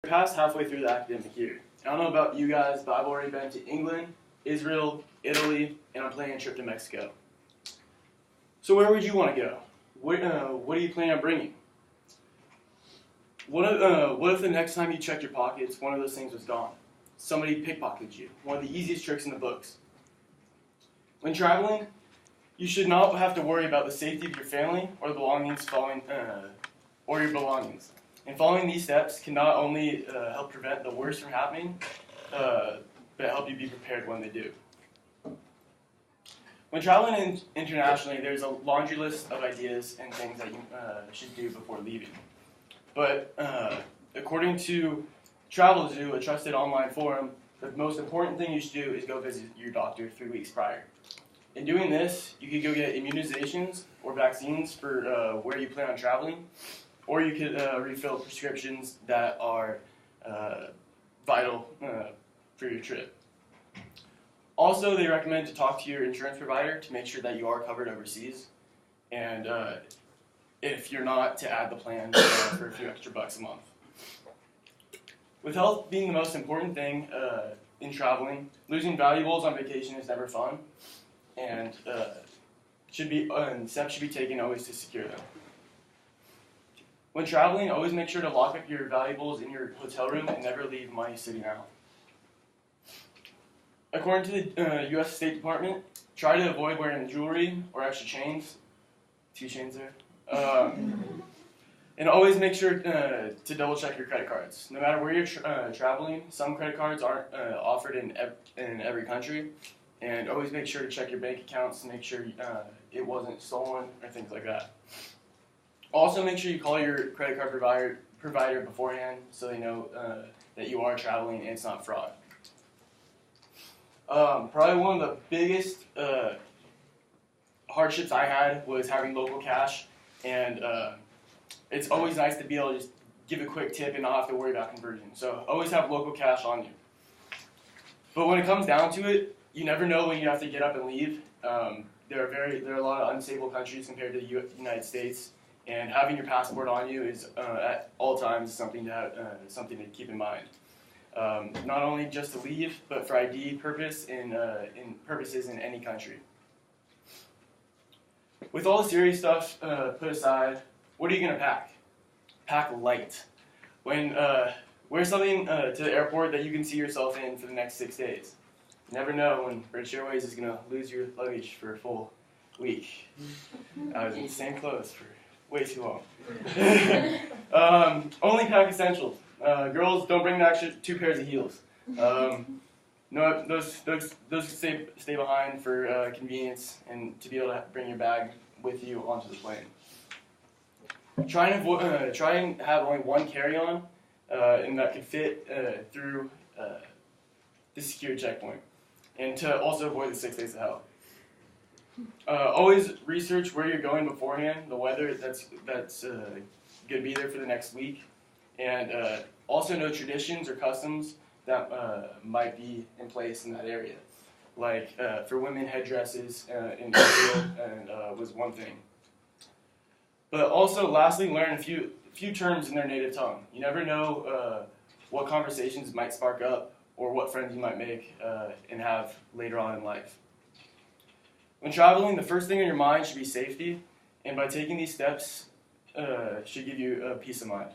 Past halfway through the academic year. I don't know about you guys, but I've already been to England, Israel, Italy, and I'm planning a trip to Mexico. So where would you want to go? What are you planning on bringing? What if the next time you checked your pockets, one of those things was gone? Somebody pickpocketed you. One of the easiest tricks in the books. When traveling, you should not have to worry about the safety of your family or the belongings or your belongings. And following these steps can not only help prevent the worst from happening, but help you be prepared when they do. When traveling internationally, there's a laundry list of ideas and things that you should do before leaving. But according to Travelzoo, a trusted online forum, the most important thing you should do is go visit your doctor 3 weeks prior. In doing this, you could go get immunizations or vaccines for where you plan on traveling, or you could refill prescriptions that are vital for your trip. Also, they recommend to talk to your insurance provider to make sure that you are covered overseas, and if you're not, to add the plan for a few extra bucks a month. With health being the most important thing in traveling, losing valuables on vacation is never fun, and steps should be taken always to secure them. When traveling, always make sure to lock up your valuables in your hotel room and never leave money sitting out. According to the U.S. State Department, try to avoid wearing jewelry or extra chains. 2 chains there. And always make sure to double check your credit cards. No matter where you're traveling, some credit cards aren't offered in every country. And always make sure to check your bank accounts to make sure it wasn't stolen or things like that. Also, make sure you call your credit card provider beforehand so they know that you are traveling and it's not fraud. Probably one of the biggest hardships I had was having local cash, and it's always nice to be able to just give a quick tip and not have to worry about conversion. So always have local cash on you. But when it comes down to it, you never know when you have to get up and leave. There are a lot of unstable countries compared to the United States. And having your passport on you is at all times something to keep in mind. Not only just to leave, but for ID purposes in any country. With all the serious stuff put aside, what are you going to pack? Pack light. Wear something to the airport that you can see yourself in for the next 6 days. You never know when British Airways is going to lose your luggage for a full week. I was in the same clothes for way too long. Only pack essentials. Girls, don't bring an extra 2 pairs of heels. No, those stay behind for convenience and to be able to bring your bag with you onto the plane. Try and have only one carry-on, and that could fit through the secure checkpoint, and to also avoid the 6 days of hell. Always research where you're going beforehand, the weather that's going to be there for the next week, and also know traditions or customs that might be in place in that area. Like for women, headdresses in Israel was one thing. But also, lastly, learn a few terms in their native tongue. You never know what conversations might spark up or what friends you might make and have later on in life. When traveling, the first thing on your mind should be safety, and by taking these steps, should give you peace of mind.